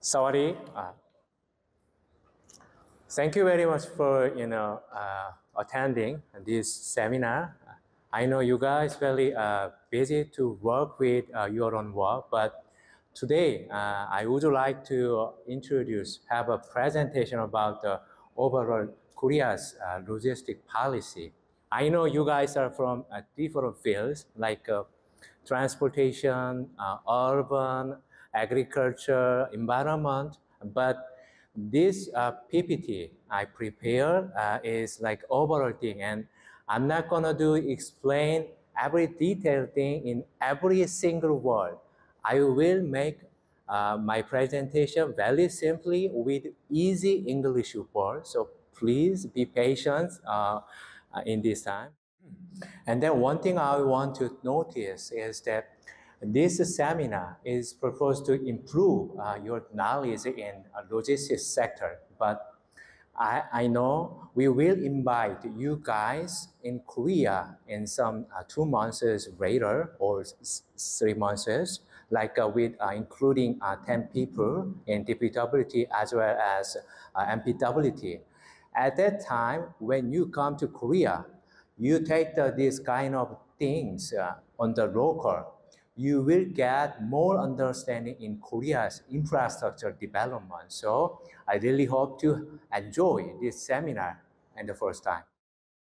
Sorry. Thank you very much for attending this seminar. I know you guys very busy to work with your own work, but today I would like to have a presentation about the overall Korea's logistic policy. I know you guys are from different fields like transportation, urban, agriculture, environment, but this PPT I prepared is like overall thing, and I'm not gonna explain every detailed thing in every single word. I will make my presentation very simply with easy English words, so please be patient in this time. And then one thing I want to notice is that this seminar is proposed to improve your knowledge in logistics sector, but I know we will invite you guys in Korea in some 2 months later or 3 months, like with including 10 people in DPWT as well as MPWT. At that time, when you come to Korea, you take these kind of things on the local, you will get more understanding in Korea's infrastructure development. So I really hope to enjoy this seminar in the first time.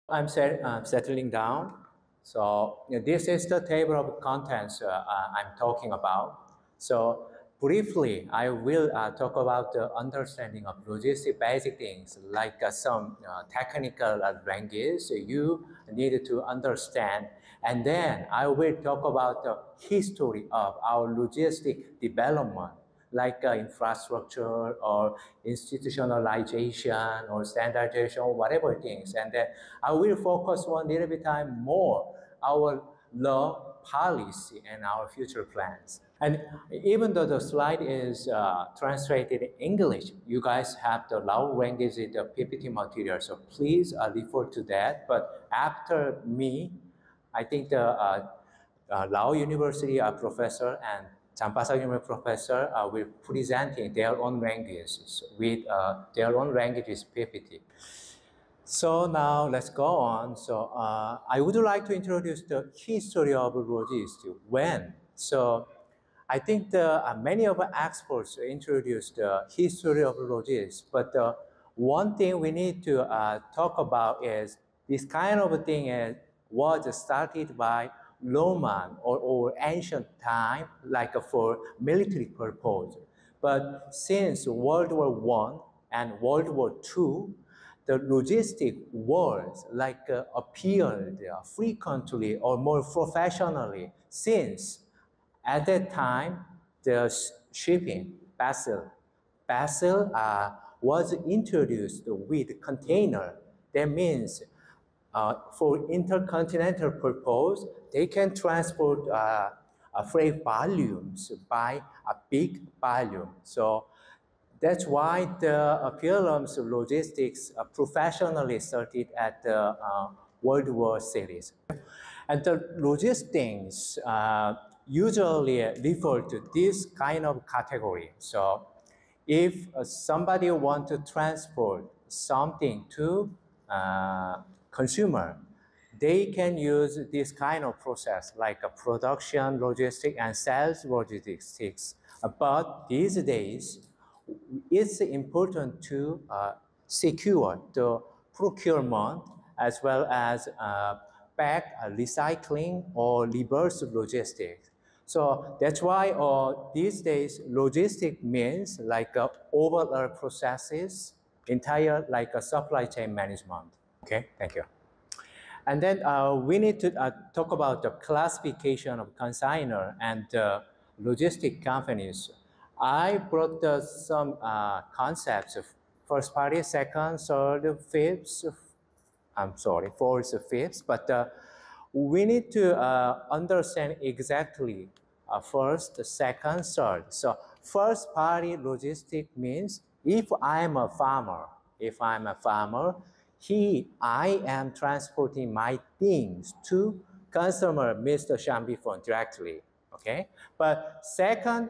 I'm settling down. So this is the table of contents I'm talking about. So briefly, I will talk about the understanding of logistic basic things like some technical language you need to understand. And then I will talk about the history of our logistic development, like infrastructure or institutionalization or standardization or whatever things. And then I will focus one little bit time more our law policy and our future plans. And even though the slide is translated in English, you guys have the law language in the PPT material, so please refer to that. But after me, I think the Lao University professor and Champask University professor will presenting their own languages with their own languages PPT. So now let's go on. So I would like to introduce the history of logistics. When? So I think many of the experts introduced the history of logistics, but one thing we need to talk about is this kind of thing was started by Roman or ancient time, like for military purpose. But since World War I and World War II, the logistic words appeared frequently or more professionally, since at that time the shipping vessel was introduced with container. That means for intercontinental purpose, they can transport freight volumes by a big volume. So that's why the PLM's logistics professionally started at the World War series. And the logistics usually refer to this kind of category. So if somebody wants to transport something to consumer, they can use this kind of process like a production logistics and sales logistics. But these days, it's important to secure the procurement as well as back recycling or reverse logistics. So that's why these days logistics means like overall processes, entire like a supply chain management. Okay, thank you. And then we need to talk about the classification of consignor and logistic companies. I brought some concepts of first party, second, third, fifth, fourth, fifth, but we need to understand exactly first, second, third. So first party logistic means if I'm a farmer, I am transporting my things to customer Mr. Shambifon directly. okay? But second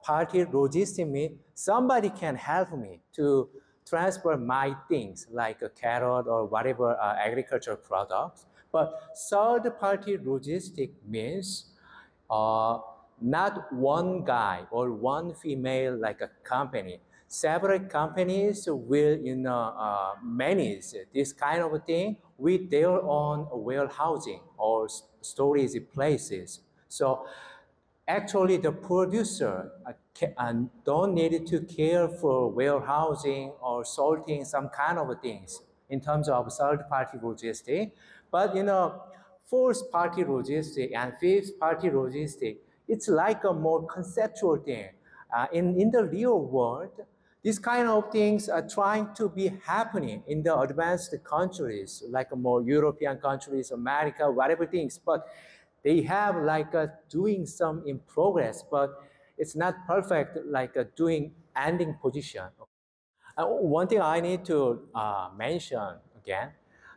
party logistics means somebody can help me to transfer my things like a carrot or whatever agricultural products. But third party logistics means not one guy or one female like a company. Several companies will manage this kind of thing with their own warehousing or storage places. So actually the producer don't need to care for warehousing or sorting some kind of things in terms of third-party logistics. But fourth-party logistics and fifth-party logistics, it's like a more conceptual thing. In the real world, these kind of things are trying to be happening in the advanced countries, like more European countries, America, whatever things. But they have like doing some in progress, but it's not perfect like doing ending position. One thing I need to mention again,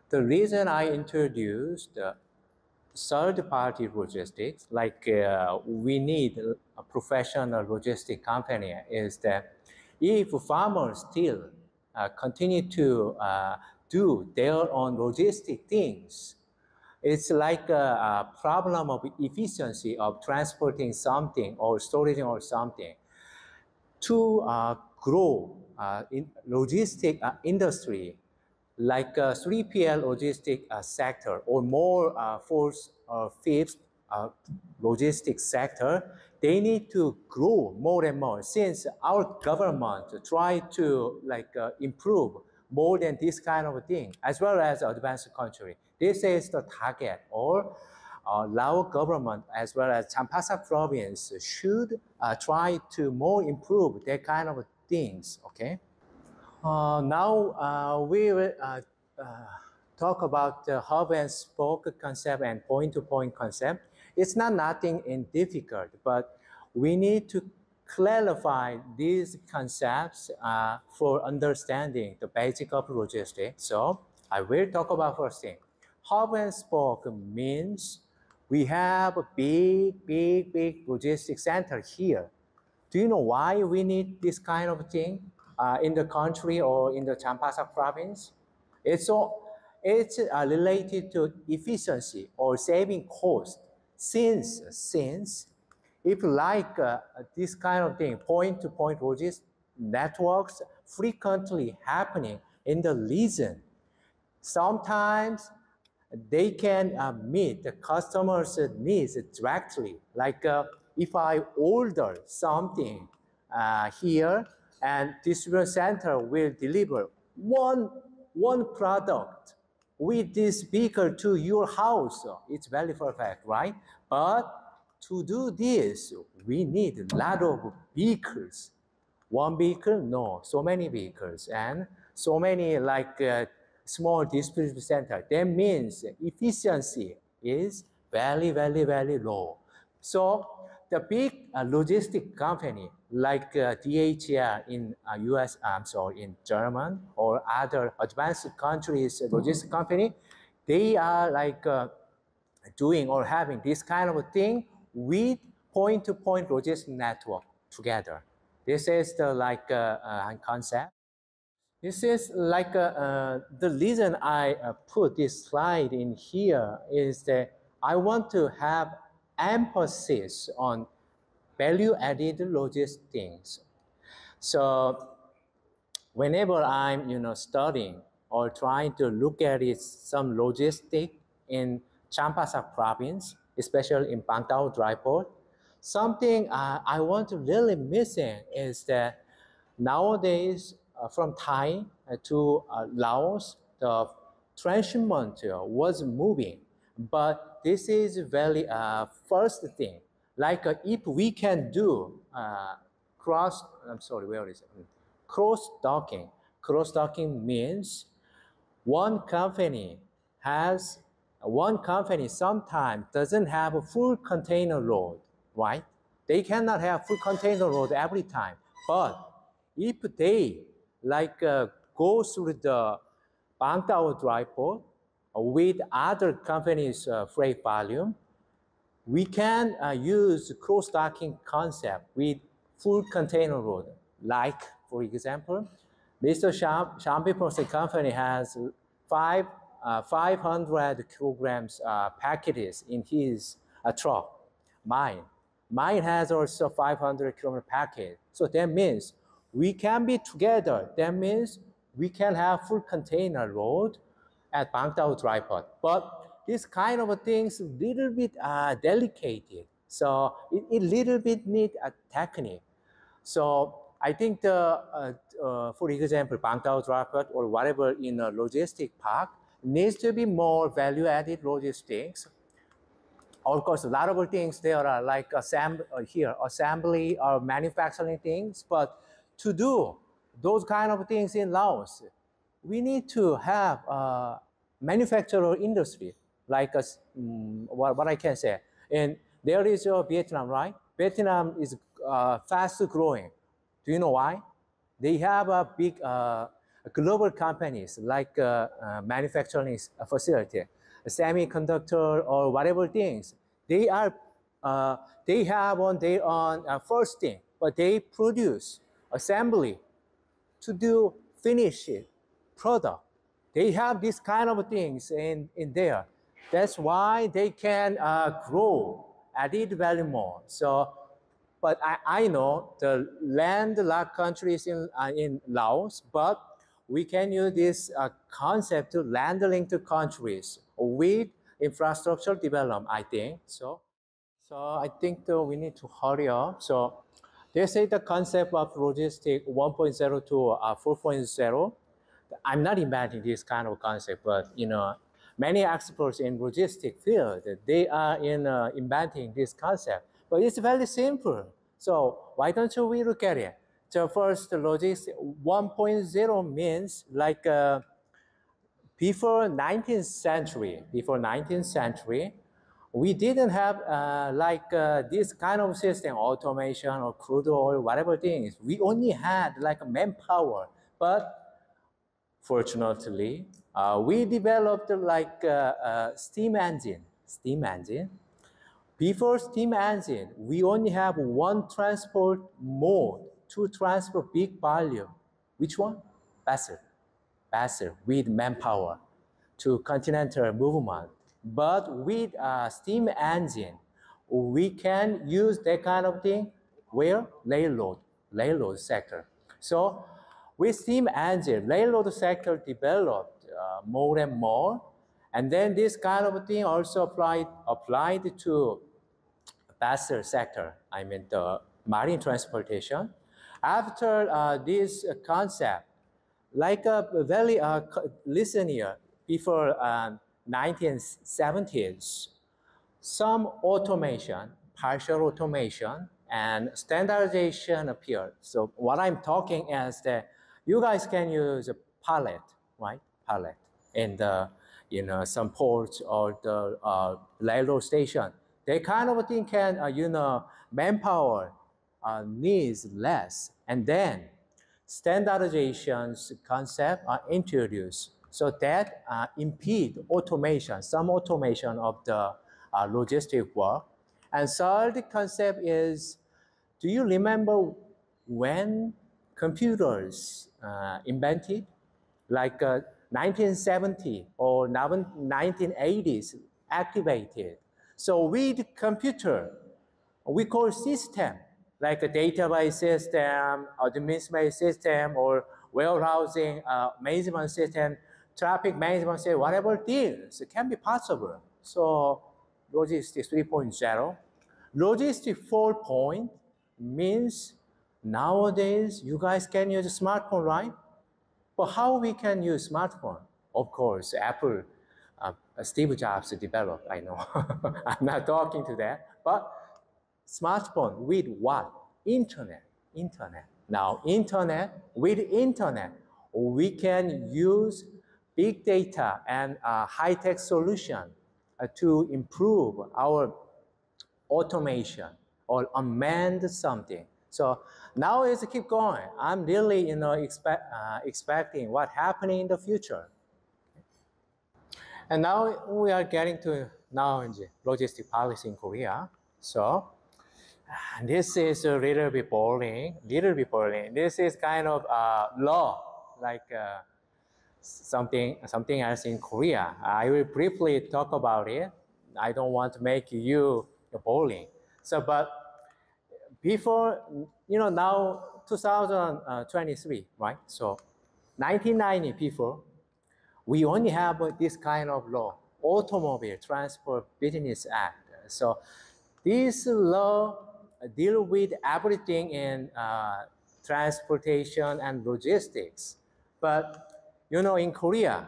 the reason I introduced third-party logistics, like we need a professional logistic company, is that if farmers still continue to do their own logistic things, it's like a problem of efficiency of transporting something or storing or something. To grow in logistic industry, like 3PL logistic sector or more fourth or fifth logistics sector, they need to grow more and more since our government try to improve more than this kind of thing, as well as advanced country. This is the target, or Lao government as well as Champask province should try to more improve that kind of things, okay? Now we will talk about the hub and spoke concept and point-to-point concept. It's not nothing difficult, but we need to clarify these concepts for understanding the basic of logistics. So I will talk about first thing. Hub and spoke means we have a big logistics center here. Do you know why we need this kind of thing in the country or in the Champasak province? It's related to efficiency or saving cost. Since if like this kind of thing, point-to-point logistics networks frequently happening in the region, sometimes they can meet the customer's needs directly. Like if I order something here, and distribution center will deliver one product with this vehicle to your house, it's very perfect, right? But to do this, we need a lot of vehicles. One vehicle? No, so many vehicles and so many small distribution center. That means efficiency is very low. So the big logistic company like DHL in US, in German or other advanced countries logistic company, they are doing or having this kind of thing with point-to-point logistic network together. This is the concept. This is the reason I put this slide in here is that I want to have emphasis on value-added logistics. So whenever I'm studying or trying to look at some logistics in Champasak province, especially in Pantao dry port, something I want to really missing is that nowadays from Thai to Laos, the transshipment was moving, but this is very first thing. If we can do cross-docking. Cross-docking means one company sometimes doesn't have a full container load, right? They cannot have full container load every time. But if they go through the Pantao dry port with other companies' freight volume, we can use cross-docking concept with full container load. Like, for example, Mr. Champask company has 500 kilograms packages in his truck. Mine has also 500 kilogram package. So that means we can be together. That means we can have full container load at Bangtao dry port. But this kind of things a little bit delicate. So it little bit need a technique. So I think for example, Bangtao dry port or whatever in a logistic park needs to be more value-added logistics. Of course, a lot of things there are like assembly or manufacturing things, but to do those kind of things in Laos, we need to have a manufacturer industry, like what I can say. And there is Vietnam, right? Vietnam is fast growing. Do you know why? They have a big global companies like manufacturing facility, semiconductor or whatever things. They have on their own first thing, but they produce assembly to do finished product. They have these kind of things in there. That's why they can grow, added value more. So, but I know the landlocked countries in Laos, but we can use this concept to land-linked countries with infrastructure development, I think. So I think we need to hurry up. So they say the concept of logistics 1.0 to 4.0. I'm not inventing this kind of concept, but many experts in logistics field, they are inventing this concept. But it's very simple. So why don't we look at it? So first, the logistics 1.0 means like before 19th century, we didn't have this kind of system, automation or crude oil, whatever things. We only had like manpower, but fortunately, we developed like steam engine. Before steam engine, we only have one transport mode to transport big volume. Which one? Vessel with manpower to continental movement. But with steam engine, we can use that kind of thing where? Railroad sector. So with steam engine, railroad sector developed more and more. And then this kind of thing also applied to vessel sector, I mean the marine transportation. After this concept, like very listen here, before 1970s, some automation, partial automation, and standardization appeared. So what I'm talking is that you guys can use a pallet, right? Pallet in the some ports or the railroad station. That kind of thing can manpower needs less, and then standardizations concept are introduced. So that impede automation, some automation of the logistic work. And third concept is, do you remember when computers invented? Like 1970 or 1980s activated. So with computer, we call system, like a database system, administration system, or warehousing management system, traffic management system, whatever things can be possible. So logistics 3.0. Logistics 4.0 means nowadays you guys can use a smartphone, right? But how we can use smartphone? Of course, Apple, Steve Jobs developed, I know. I'm not talking to that. But smartphone with what? Internet. Now, with internet, we can use big data and high-tech solution to improve our automation or amend something. So now as keep going, I'm really expecting what happening in the future. And now we are getting to now logistic policy in Korea. So this is a little bit boring. This is kind of law, like something else in Korea. I will briefly talk about it. I don't want to make you boring. So, but before, now 2023, right? So 1990 before, we only have this kind of law, Automobile Transport Business Act. So this law deal with everything in transportation and logistics. But in Korea,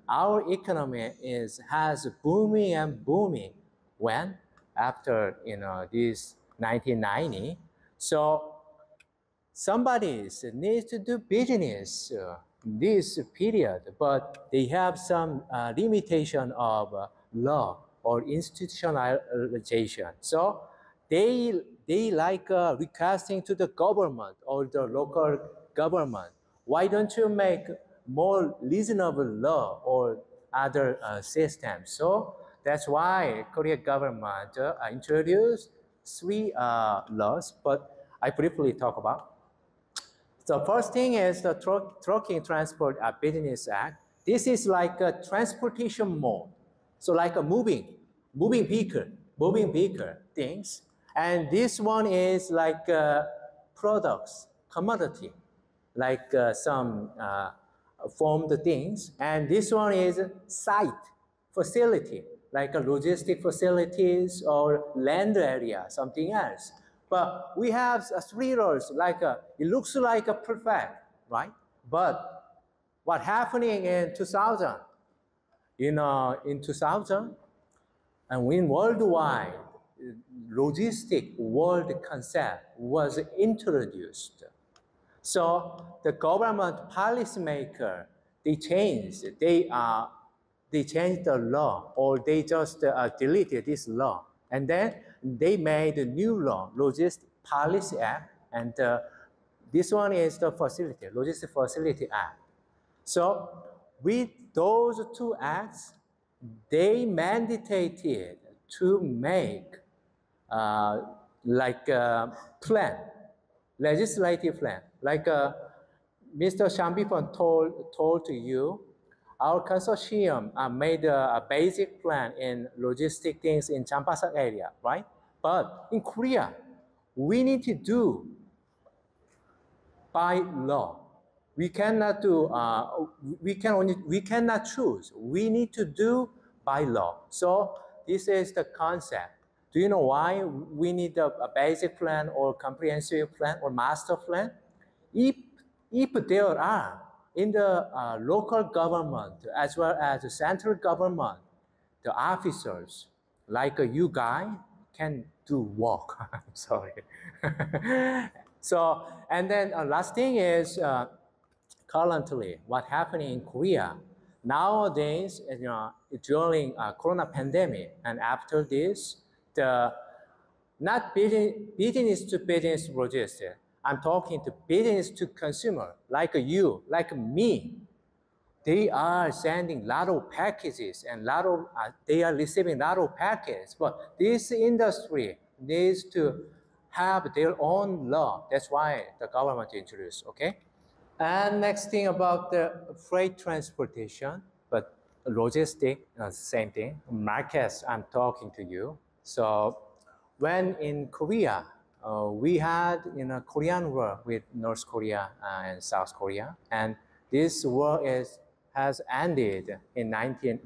our economy has booming and booming. When? After this 1990. So somebody needs to do business this period, but they have some limitation of law or institutionalization. So they like requesting to the government or the local government, why don't you make more reasonable law or other systems? So that's why Korean government introduced 3 laws, but I briefly talk about. The first thing is the Trucking Transport Business Act. This is like a transportation mode. So like a moving vehicle things. And this one is like products, commodity, like some formed things. And this one is site, facility, like a logistic facilities or land area, something else. But we have 3 laws, like it looks like a perfect, right? But what happening in 2000? In 2000, and when worldwide logistic world concept was introduced. So the government policymaker, they changed the law, or they just deleted this law. And then they made a new law, Logistic Policy Act, and this one is the facility, Logistic Facility Act. So with those 2 acts, they mandated to make like a plan, legislative plan. Like Mr. Shambifan told to you, our consortium made a basic plan in logistic things in Champask area, right? But in Korea, we need to do by law. We cannot do. We cannot choose. We need to do by law. So this is the concept. Do you know why we need a basic plan or comprehensive plan or master plan? If there are in the local government as well as the central government, the officers like you guys can do work. I'm sorry. So, and then last thing is currently what happening in Korea nowadays, during Corona pandemic, and after this, the not business to business logistics. I'm talking to business to consumer, like you, like me. They are sending a lot of packages and they are receiving a lot of packages. But this industry needs to have their own law. That's why the government introduced, okay? And next thing about the freight transportation, but logistic, same thing. Markets, I'm talking to you. So when in Korea, we had a Korean war with North Korea and South Korea, and this war has ended in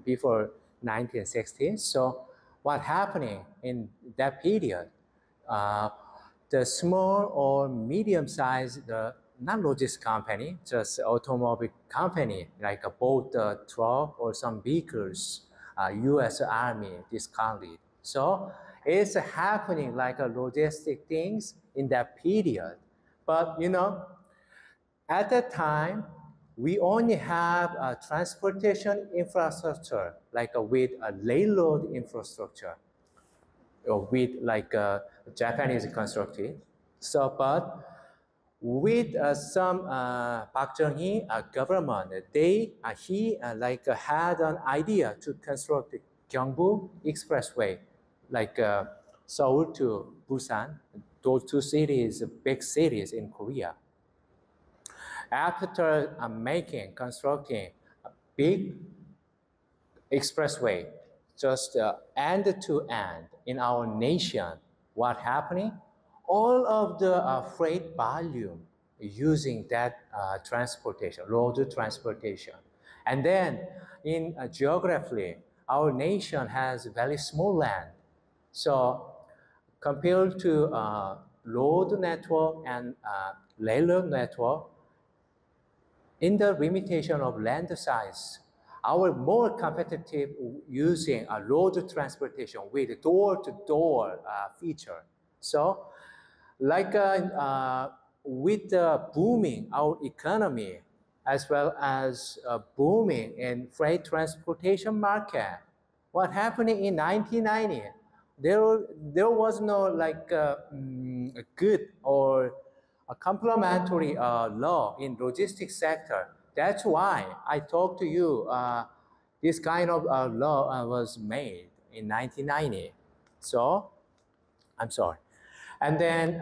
before 1960. So what happening in that period? The small or medium-sized non-logistics company, just automobile company, like a boat, truck, or some vehicles, U.S. Army, this kind. So it's happening like a logistic things in that period. But at that time, we only have a transportation infrastructure, like with a railroad infrastructure, or with like a Japanese constructed. So, but with some Park Chung-hee government, he had an idea to construct Gyeongbu Expressway, like Seoul to Busan. Those two cities, big cities in Korea. After constructing a big expressway, just end to end in our nation, what happening? All of the freight volume using that transportation, road transportation. And then in geographically, our nation has very small land. So compared to road network and railroad network, in the limitation of land size, our more competitive using a road transportation with door-to-door feature. So, like with booming our economy as well as booming in freight transportation market, what happened in 1990? There was no like a good or a complementary law in logistics sector. That's why I talked to you. This kind of law was made in 1990. So, I'm sorry. And then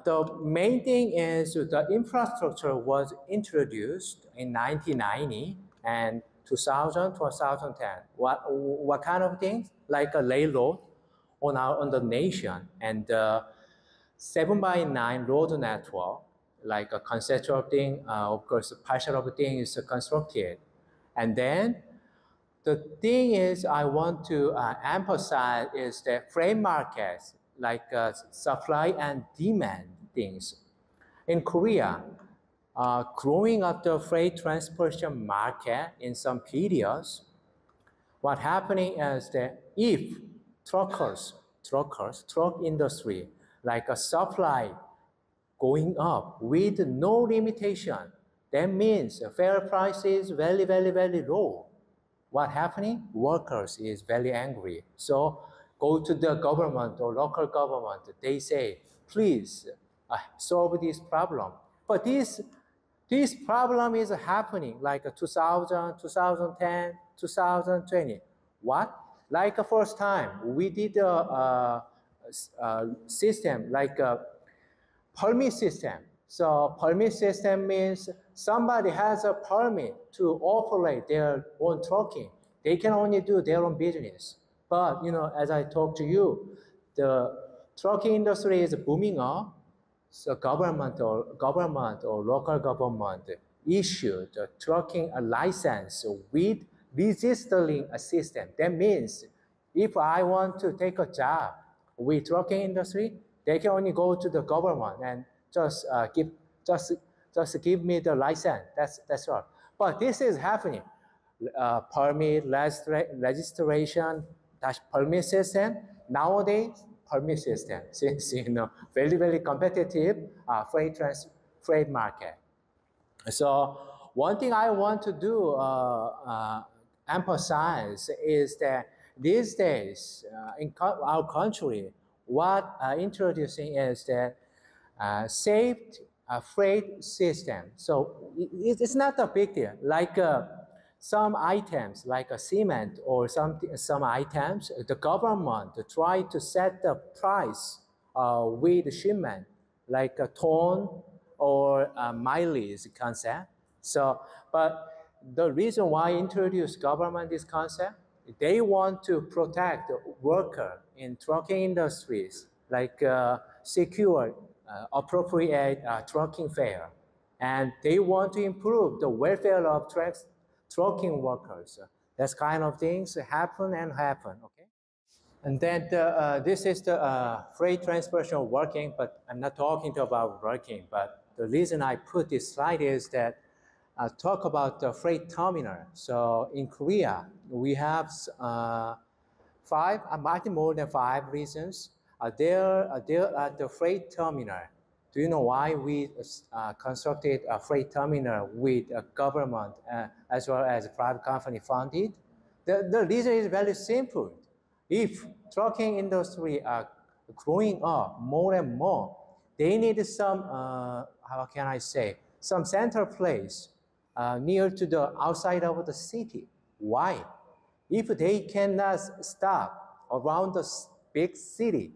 the main thing is the infrastructure was introduced in 1990 and 2000, 2010. What kind of things? Like a railroad on the nation and 7x9 road network, like a conceptual thing, of course, partial of the thing is constructed. And then the thing is I want to emphasize is that frame markets, like supply and demand things. In Korea, growing up the freight transportation market in some periods, what happening is that if truck industry, like a supply going up with no limitation, that means fair price is very, very, very low. What happening? Workers is very angry. So go to the government or local government. They say, please solve this problem. But this problem is happening like 2000, 2010, 2020. What? Like the first time we did a system like a permit system. So permit system means somebody has a permit to operate their own trucking. They can only do their own business. But as I talked to you, the trucking industry is booming up. So government or local government issued a trucking license with registering a system. That means if I want to take a job with trucking industry, they can only go to the government and just give me the license. That's all. But this is happening. Permit, registration, permit system. Nowadays, permit system, since very, very competitive freight market. So one thing I want to do emphasize is that these days in our country, what introducing is that safe freight system. So it's not a big deal. Like some items, like a cement or some items, the government try to set the price with the shipment, like a ton or a mileage concept. So, but the reason why introduce government this concept, they want to protect the worker in trucking industries, like secure appropriate trucking fare. And they want to improve the welfare of trucking workers. That's kind of things happen, okay? And then this is the freight transportation working, but I'm not talking about working, but the reason I put this slide is that talk about the freight terminal. So in Korea, we have five, I think more than 5 reasons. There at the freight terminal. Do you know why we constructed a freight terminal with a government as well as a private company funded? The reason is very simple. If trucking industry are growing up more and more, they need some, how can I say, some central place near to the outside of the city. Why? if they cannot stop around the big city,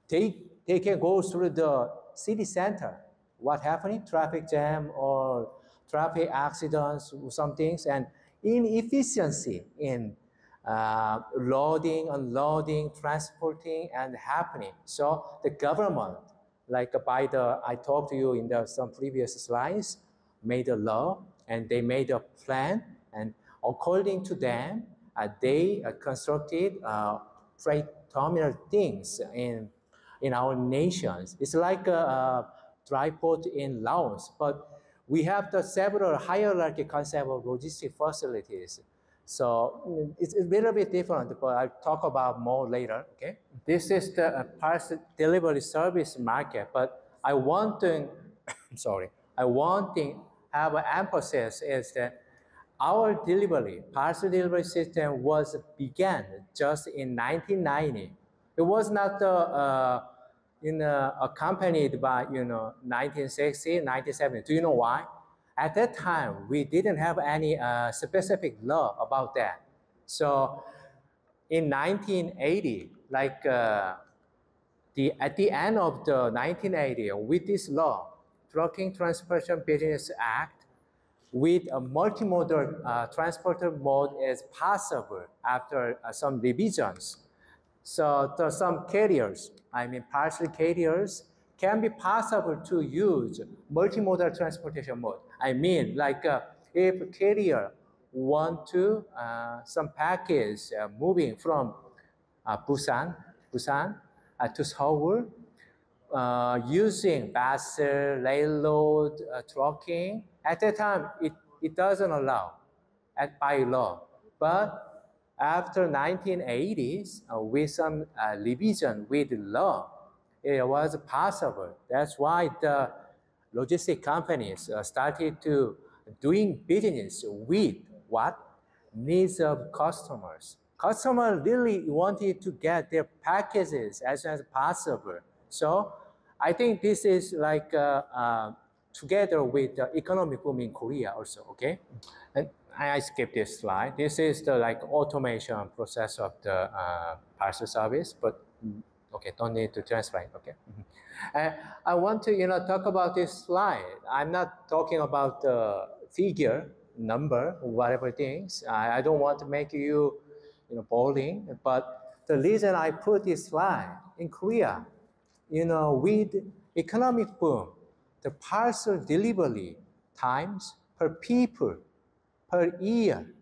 they can go through the city center. What happening? Traffic jam or traffic accidents or some things, and inefficiency in loading, unloading, transporting, and happening. So the government, like I talked to you in some previous slides, made a law and they made a plan, and according to them, they constructed freight terminal things in our nations. It's like a dry port in Laos, but we have the several hierarchy concept of logistic facilities. So it's a little bit different, but I'll talk about more later, okay? This is the parcel delivery service market, but I want to, have an emphasis is that our parcel delivery system began just in 1990. It was not accompanied by 1960, 1970. Do you know why? At that time, we didn't have any specific law about that. So in 1980, at the end of the 1980, with this law, Trucking Transportation Business Act, with a multimodal transporter mode is possible after some revisions. So some carriers, parcel carriers, can be possible to use multimodal transportation mode. If a carrier want to some package moving from Busan to Seoul, using bus, railroad, trucking, at that time it doesn't allow by law. But after 1980s, with some revision with law, it was possible. That's why the logistic companies started to doing business with what? Needs of customers. Customers really wanted to get their packages as soon as possible. So I think this is together with the economic boom in Korea also, okay? And I skipped this slide. This is the automation process of the parcel service, but okay, don't need to translate, okay? I want to talk about this slide. I'm not talking about the figure, number, whatever things. I don't want to make you boring, but the reason I put this slide in Korea, with economic boom, the parcel delivery times per people per year,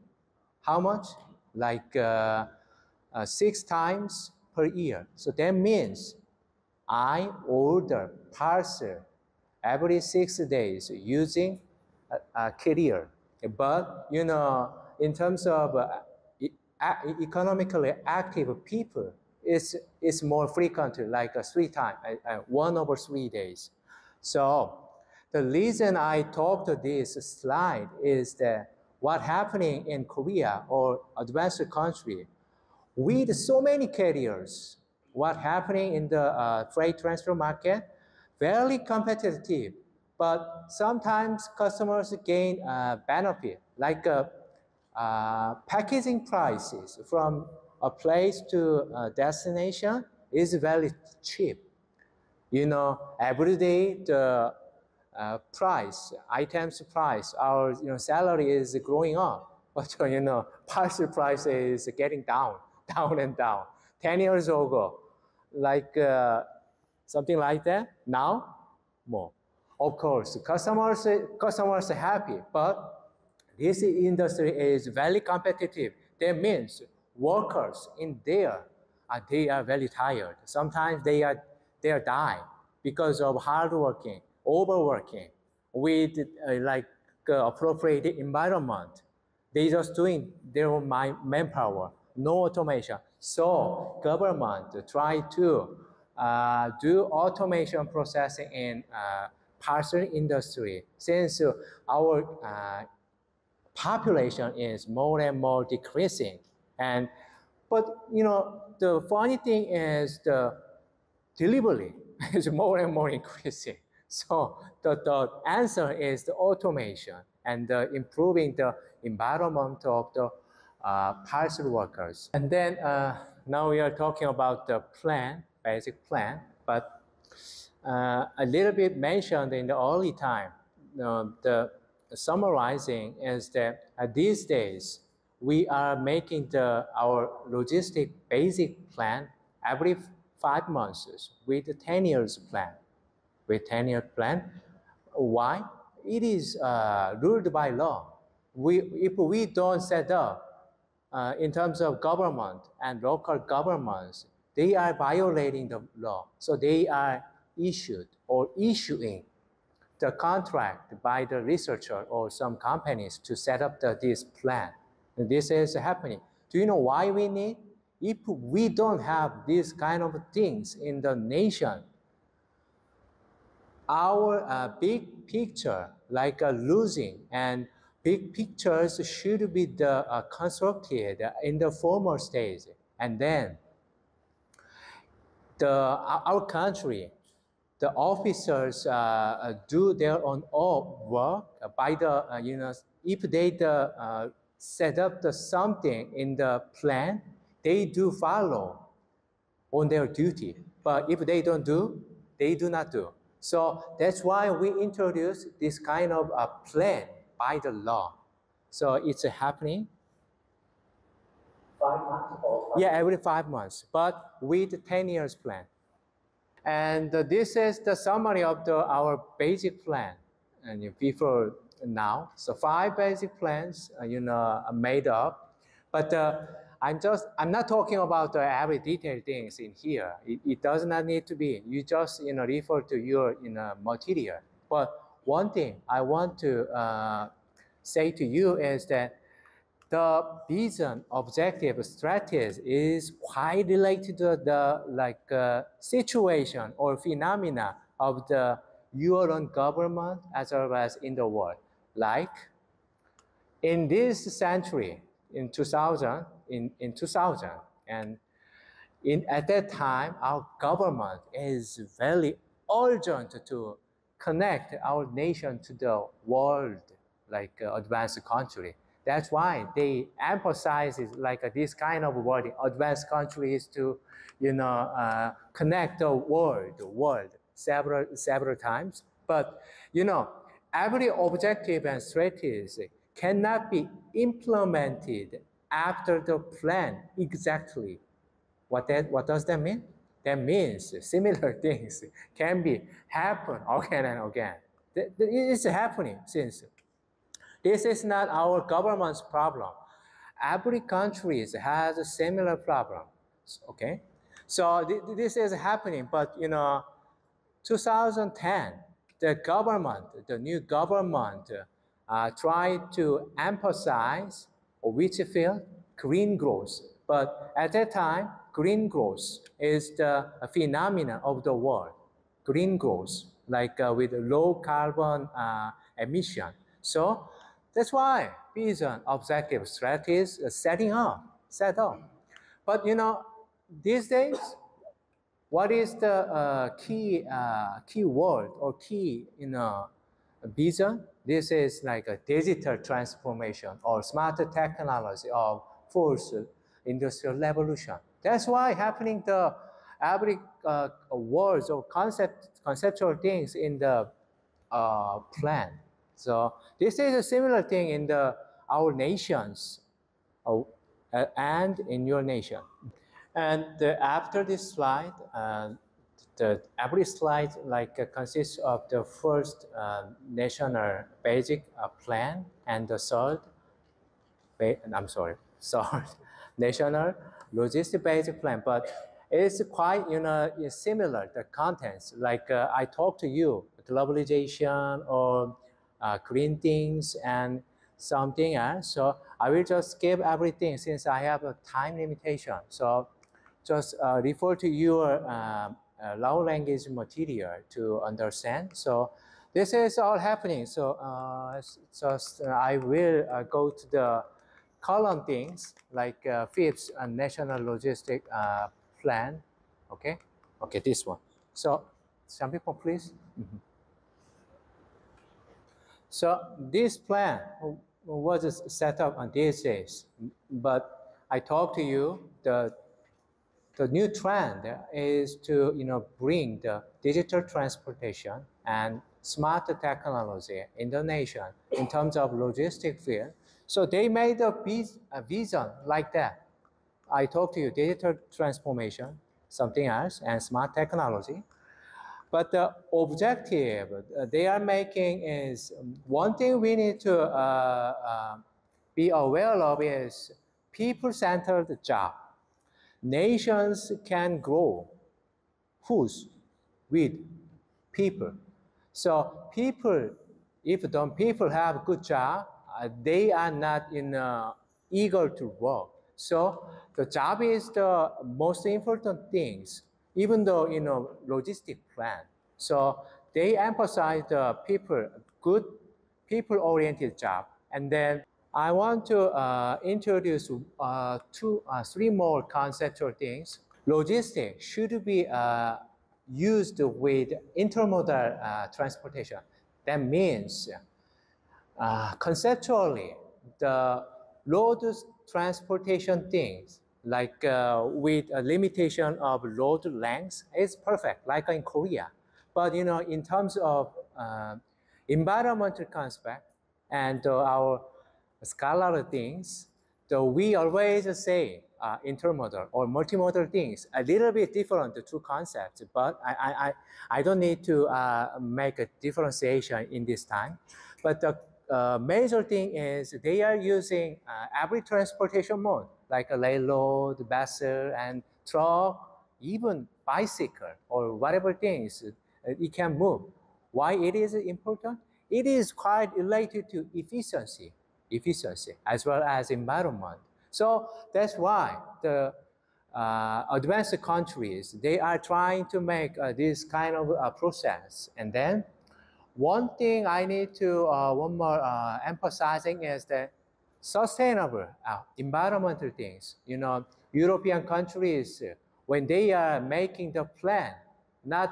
how much? 6 times per year. So that means I order parcel every 6 days using a carrier. But in terms of economically active people, it's more frequent, 3 times, 1/3 days. So the reason I talked to this slide is that what happening in Korea or advanced country with so many carriers, what happening in the freight transfer market, very competitive, but sometimes customers gain benefit, packaging prices from a place to a destination is very cheap. Every day the items price, our salary is growing up, but parcel price is getting down and down. 10 years ago, something like that. Now, more. Of course, customers are happy, but this industry is very competitive. That means workers in there, they are very tired. Sometimes they are dying because of hard working, overworking, with appropriate environment. They just doing their own manpower, no automation. So government try to do automation processing in parcel industry, since our population is more and more decreasing. But the funny thing is the delivery is more and more increasing. So the answer is the automation and improving the environment of the parcel workers. And then now we are talking about the plan, basic plan, but a little bit mentioned in the early time. The summarizing is that these days we are making our logistic basic plan every 5 months with a 10 years plan. With 10-year plan, why? It is ruled by law. If we don't set up in terms of government and local governments, they are violating the law. So they are issued or issuing the contract by the researcher or some companies to set up this plan. And this is happening. Do you know why we need? If we don't have these kind of things in the nation, our big picture, like losing, and big pictures should be constructed in the former stage. And then our country, the officers do their own work by if they set up something in the plan, they do follow on their duty. But if they don't do, they do not do. So that's why we introduce this kind of plan by the law. So it's happening. 5 months or 5 Yeah, every 5 months, but with 10 years plan. And this is the summary of our basic plan. And before now, so 5 basic plans, are made up. But I'm not talking about every detailed things in here. It does not need to be. You just refer to your material. But one thing I want to say to you is that the vision, objective, strategy is quite related to the situation or phenomena of your own government as well as in the world. Like in this century, in 2000, and at that time, our government is very urgent to connect our nation to the world, like advanced country. That's why they emphasize this kind of wording, advanced countries to, connect the world several times. But, every objective and strategy cannot be implemented after the plan exactly. What does that mean? That means similar things can happen again and again. It is happening since. This is not our government's problem. Every country has a similar problem, okay? So this is happening, but 2010, the new government tried to emphasize which field? Green growth. But at that time, green growth is the phenomenon of the world. Green growth, with low carbon emission. So that's why vision, objective, strategies set up. But these days, what is the key word or key vision? This is like a digital transformation or smarter technology of fourth industrial revolution. That's why happening every words or conceptual things in the plan. So this is a similar thing in our nations and in your nation. And after this slide, every slide consists of the first national basic plan and the third national logistic basic plan. But it's quite similar, the contents. I talked to you, globalization or green things and something else. So I will just skip everything since I have a time limitation. So just refer to your low language material to understand. So this is all happening. So I will go to the column things like fifth national logistic plan. Okay, this one. So some people, please. So this plan, was set up on these days. But I talk to you, the new trend is to bring the digital transportation and smart technology in the nation in terms of logistic field. So they made a vision like that. I talked to you, digital transformation, something else, and smart technology. But the objective they are making is one thing we need to be aware of is people-centered job. Nations can grow. Whose? With people. So people, if the people have good job, they are not eager to work. So the job is the most important things, even though logistic plan. So they emphasize the people, good people-oriented job. And then I want to introduce three more conceptual things. Logistics should be used with intermodal transportation. That means conceptually, the road transportation things, like with a limitation of road length, is perfect, like in Korea. But in terms of environmental concept and our scholarly things, we always say intermodal or multimodal things, a little bit different, the two concepts, but I don't need to make a differentiation in this time. But the major thing is they are using every transportation mode, like a railroad, vessel, and truck, even bicycle or whatever things it can move. Why it is important? It is quite related to efficiency as well as environment. So that's why the advanced countries, they are trying to make this kind of process. And then one thing I need to one more emphasizing is that sustainable environmental things. European countries, when they are making the plan, not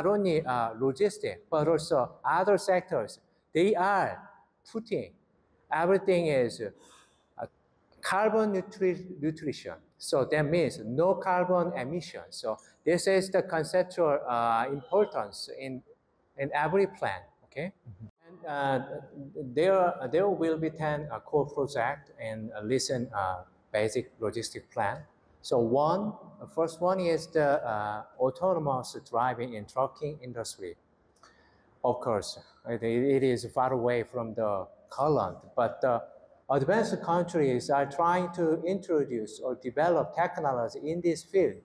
only logistics but also other sectors, they are putting everything is carbon nutrition. So that means no carbon emission. So this is the conceptual importance in every plan. Okay. And there will be 10 core projects and listen basic logistic plan. So first one is the autonomous driving in trucking industry. Of course, it is far away from the current, but advanced countries are trying to introduce or develop technology in this field.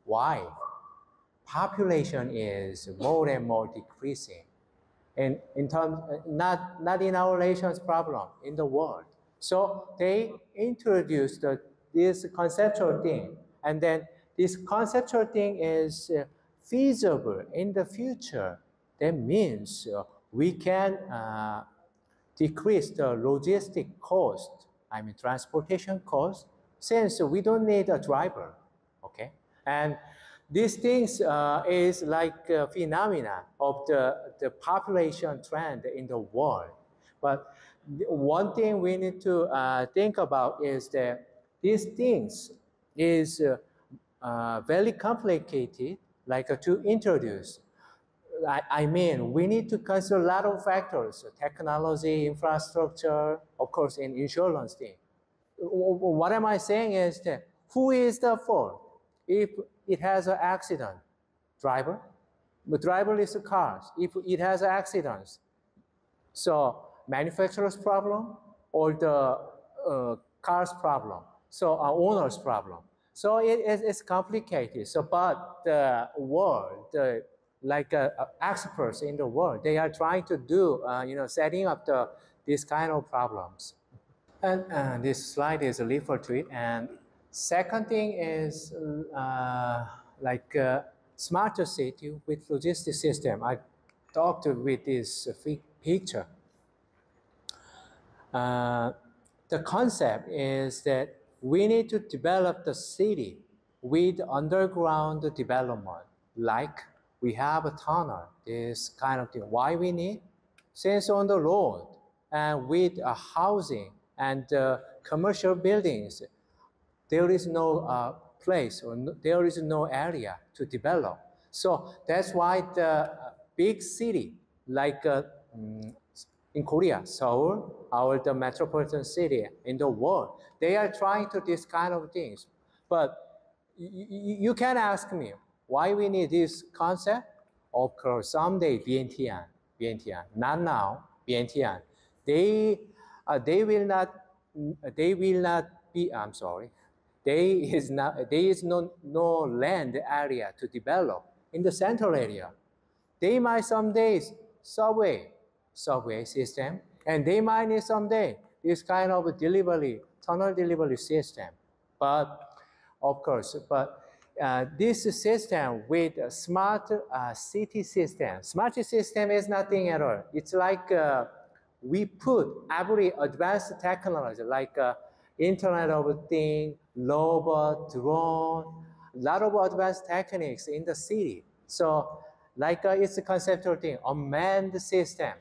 Why? Population is more and more decreasing. And in terms, not in our nation's problem, in the world. So they introduced this conceptual thing. And then this conceptual thing is feasible in the future. That means we can decrease the logistic cost, transportation cost, since we don't need a driver, okay? And these things is like a phenomena of the population trend in the world. But one thing we need to think about is that these things is very complicated, like to introduce. We need to consider a lot of factors, technology, infrastructure, of course, and insurance thing. What am I saying is that who is the fault if it has an accident? Driver? The driver is the car. If it has accidents, so manufacturer's problem or the car's problem, so our owner's problem. So it's complicated. So, but the world, experts in the world, they are trying to do, setting up these kind of problems. And this slide is referred to it. And second thing is smarter city with logistics system. I talked with this picture. The concept is that we need to develop the city with underground development, like we have a tunnel, this kind of thing. Why we need? Since on the road, and with housing and commercial buildings, there is no place or there is no area to develop. So that's why the big city like in Korea, Seoul, or the metropolitan city in the world, they are trying to this kind of things. But you can ask me why we need this concept. Of course, someday Vientiane, not now, Vientiane, they will not be. I'm sorry. There is no land area to develop in the central area. They might someday subway system, and they might need someday this kind of tunnel delivery system. But of course, this system with a smart city system. Smart system is nothing at all. It's like we put every advanced technology like Internet of Things, robot, drone, a lot of advanced techniques in the city. So like it's a conceptual thing, unmanned system.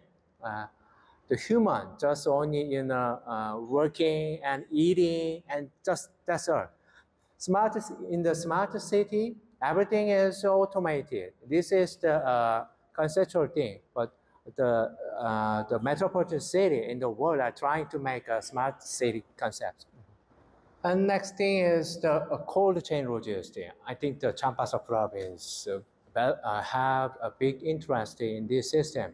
The human just only working and eating and just that's all. In the smart city, everything is automated. This is the conceptual thing, but the metropolitan city in the world are trying to make a smart city concept. And next thing is the cold chain logistics. I think the Champask province have a big interest in this system.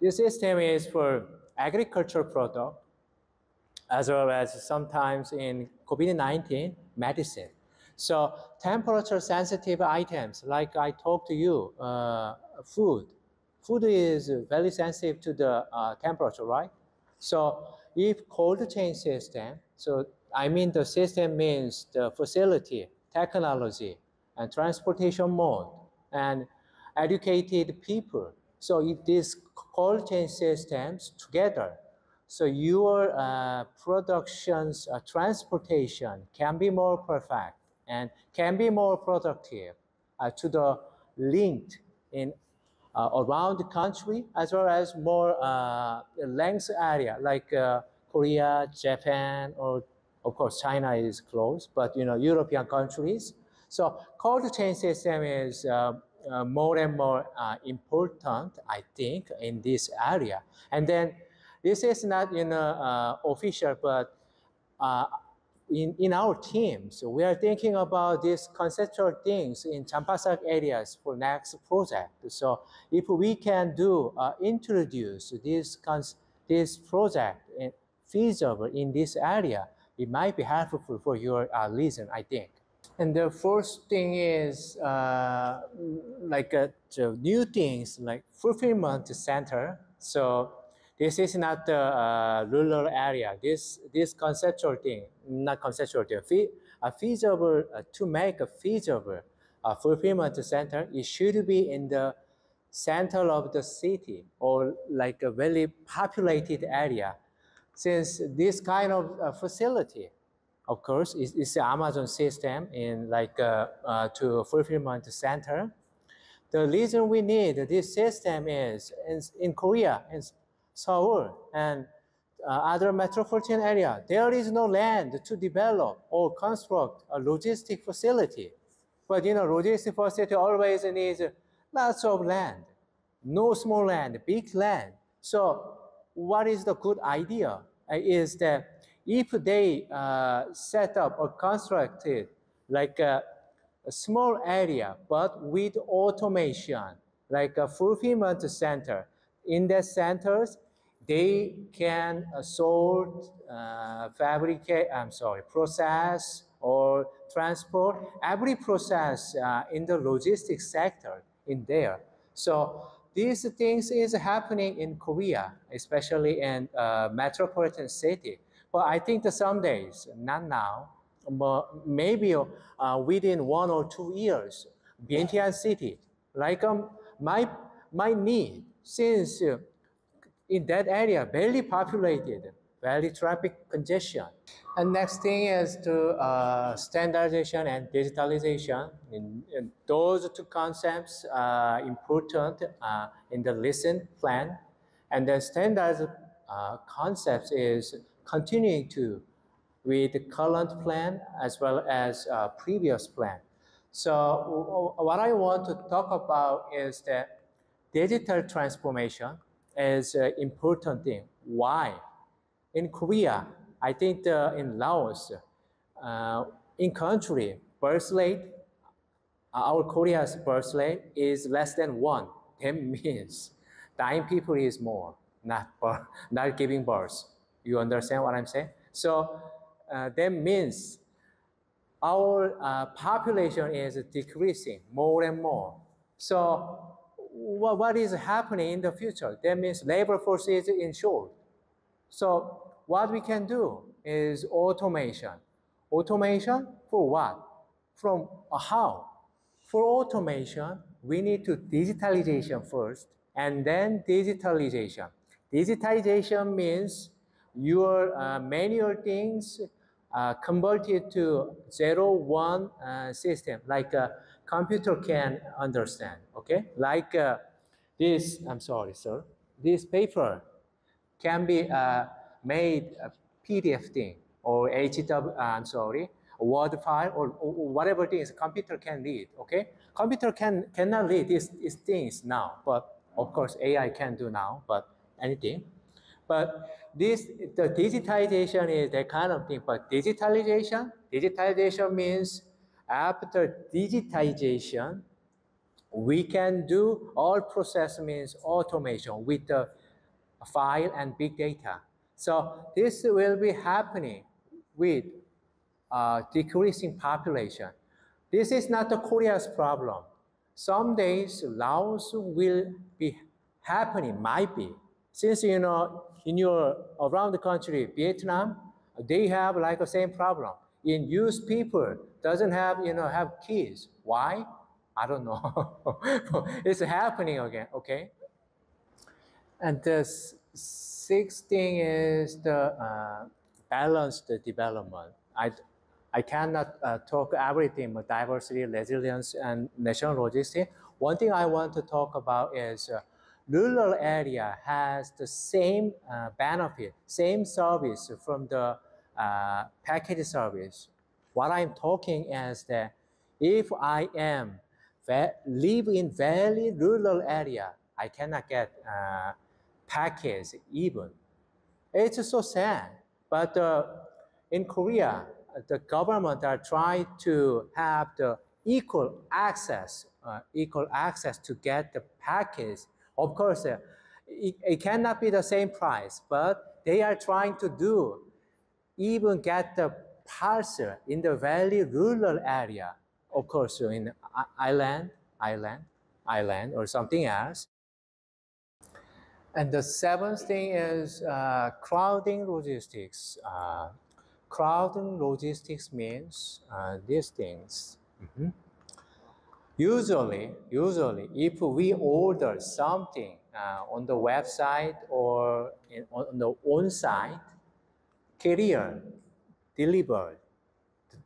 This system is for agricultural product, as well as sometimes in COVID-19 medicine. So temperature sensitive items, like I talked to you, food. Food is very sensitive to the temperature, right? So if cold chain system, so I mean the system means the facility, technology, and transportation mode, and educated people. So if these cold chain systems together, so your production's transportation can be more perfect and can be more productive to the linked in around the country, as well as more length area like Korea, Japan, or of course China is close, but European countries. So cold chain system is more and more important, I think, in this area. And then this is not official, but in our team, so we are thinking about these conceptual things in Champasak areas for next project. So if we can introduce this project feasible in this area, it might be helpful for your listener, I think. And the first thing is like new things like fulfillment center. So this is not the rural area. This conceptual thing, not conceptual thing, feasible to make a feasible fulfillment center. It should be in the center of the city or like a very populated area. Since this kind of facility, of course, is the Amazon system in like to fulfillment center. The reason we need this system is in Korea, in Seoul, and other metropolitan area, there is no land to develop or construct a logistic facility. But logistic facility always needs lots of land, no small land, big land. So what is the good idea is that if they set up or constructed like a small area, but with automation, like a fulfillment center, in the centers, they can sort, process or transport every process in the logistics sector in there. So these things is happening in Korea, especially in metropolitan city. But I think that some days, not now, but maybe within 1 or 2 years, Vientiane city, like might need, since in that area, very populated, very traffic congestion. And next thing is to standardization and digitalization. In those two concepts are important in the recent plan. And then concepts is continuing to with the current plan as well as previous plan. So what I want to talk about is that digital transformation is an important thing. Why? In Korea, I think in Laos, in country, birth rate, our Korea's birth rate is less than 1. That means dying people is more, not giving birth. You understand what I'm saying? So that means our population is decreasing more and more. So what is happening in the future? That means labor force is in short. So what we can do is automation. Automation for what? From how? For automation, we need to digitalization first and then digitalization. Digitalization means your manual things converted to 0-1 system, like a computer can understand, okay? Like this, I'm sorry, sir. This paper can be made a PDF thing or a Word file or whatever things computer can read, okay? Computer cannot read these things now, but of course AI can do now, but anything. But the digitization is that kind of thing, but digitalization means after digitization, we can do all process means automation with the file and big data. So this will be happening with decreasing population. This is not the Korea's problem. Some days Laos will be happening, might be. Since in your around the country, Vietnam, they have like the same problem. In youth people doesn't have have kids. Why? I don't know. It's happening again. Okay. And the sixth thing is the balanced development. I cannot talk everything, but diversity, resilience, and national logistics. One thing I want to talk about is rural area has the same benefit, same service from the package service. What I'm talking is that if I am live in very rural area, I cannot get package even. It's so sad. But in Korea, the government are trying to have the equal access to get the package. Of course, it cannot be the same price, but they are trying to do even get the parcel in the very rural area. Of course, in island or something else. And the seventh thing is crowding logistics. Crowding logistics means these things. Usually, if we order something on the website or on the on-site, carrier delivered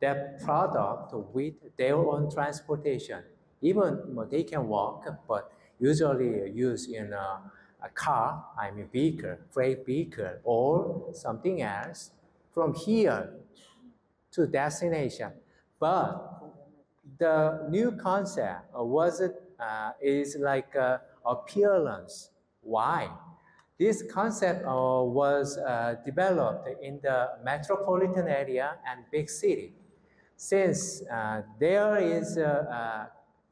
that product with their own transportation. Even they can walk, but usually use in a car, I mean vehicle, freight vehicle, or something else from here to destination. But the new concept is like appearance. Why? This concept was developed in the metropolitan area and big city. Since there is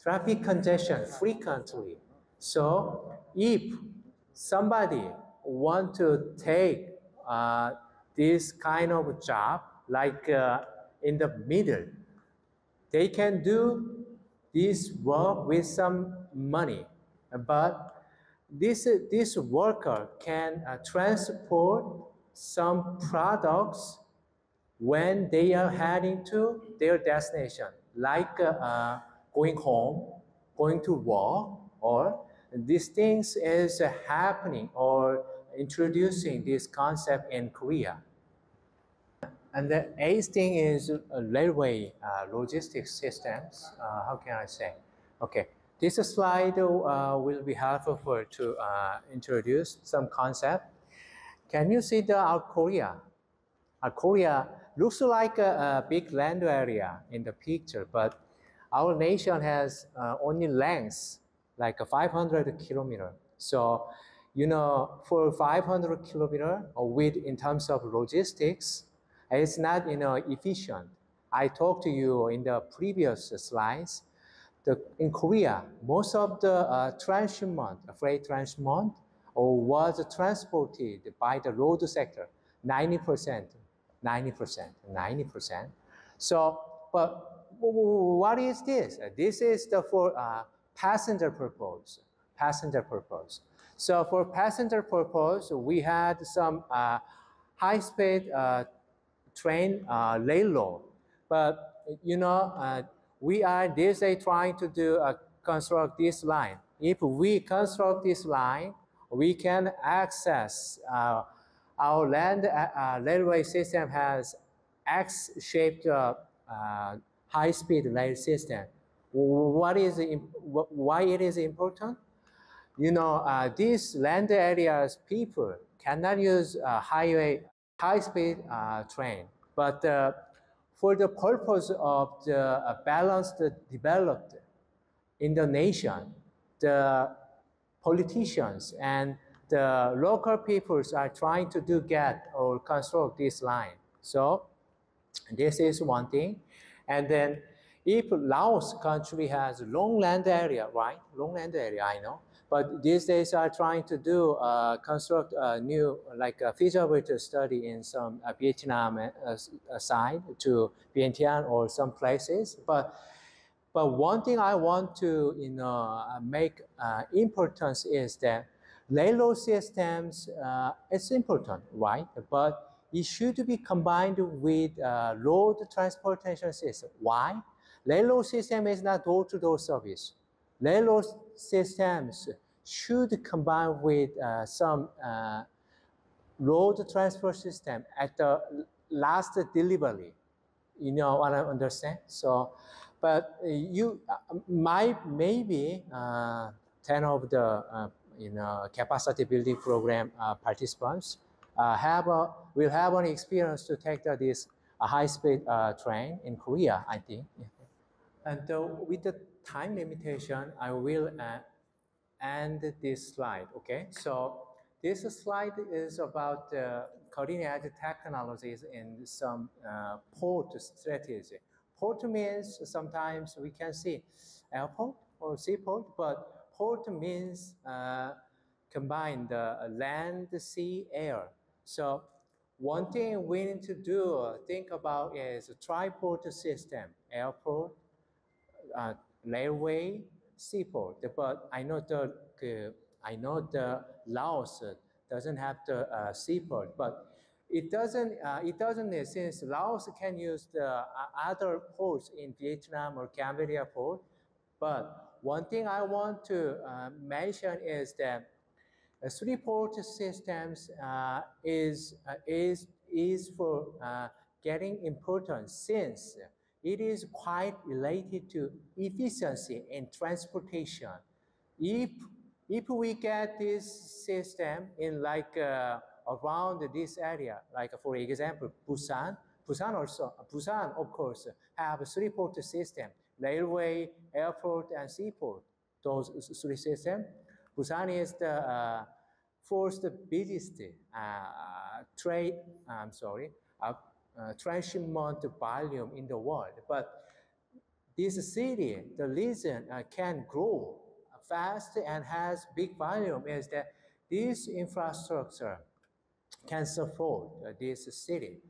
traffic congestion frequently, so if somebody want to take this kind of job, like in the middle, they can do this work with some money, but this worker can transport some products when they are heading to their destination, like going home, going to work, or these things is happening or introducing this concept in Korea. And the eighth thing is railway logistics systems. How can I say? Okay, this slide will be helpful to introduce some concept. Can you see our Korea? Korea looks like a big land area in the picture, but our nation has only length like 500 kilometers. So, for 500 kilometers with in terms of logistics, it's not efficient. I talked to you in the previous slides. In Korea, most of the freight transport, was transported by the road sector, 90%. 90%. So, but what is this? This is for passenger purpose. So for passenger purpose, we had some high-speed train railroad. But we are this day trying to construct this line. If we construct this line, we can access our land railway system has X-shaped high-speed rail system. Why it is important? These land areas, people cannot use high-speed train, but for the purpose of the balanced developed in the nation, the politicians and the local peoples are trying to get or construct this line. So this is one thing. And then if Laos country has long land area, right? Long land area, I know. But these days are trying to construct a new, like a feasibility study in some Vietnam side to Vientiane or some places. But one thing I want to make importance is that railroad systems, it's important, right? But it should be combined with road transportation system. Why? Railroad system is not door-to-door service. Railroad systems should combine with some road transport system at the last delivery. You know what I understand? So, but you maybe 10 of the capacity building program participants will have an experience to take this high-speed train in Korea, I think. And with the time limitation, I will end this slide, okay? So this slide is about cutting-edge technologies in some port strategy. Port means sometimes we can see airport or seaport, but port means combine the land, sea, air. So one thing we need to think about is a tri-port system, airport, railway, seaport. But I know the Laos doesn't have the seaport, but it doesn't since Laos can use the other ports in Vietnam or Cambodia port. But one thing I want to mention is that three-port systems is for getting important since it is quite related to efficiency in transportation. If we get this system in like around this area, like for example, Busan of course have a three-port system, railway, airport, and seaport. Those three systems. Busan is the fourth busiest transshipment volume in the world. But this city, the region can grow fast and has big volume is that this infrastructure can support this city.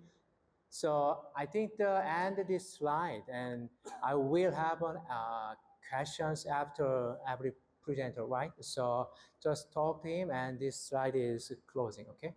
So I think to end this slide, and I will have questions after every presenter, right? So just talk to him, and this slide is closing, okay?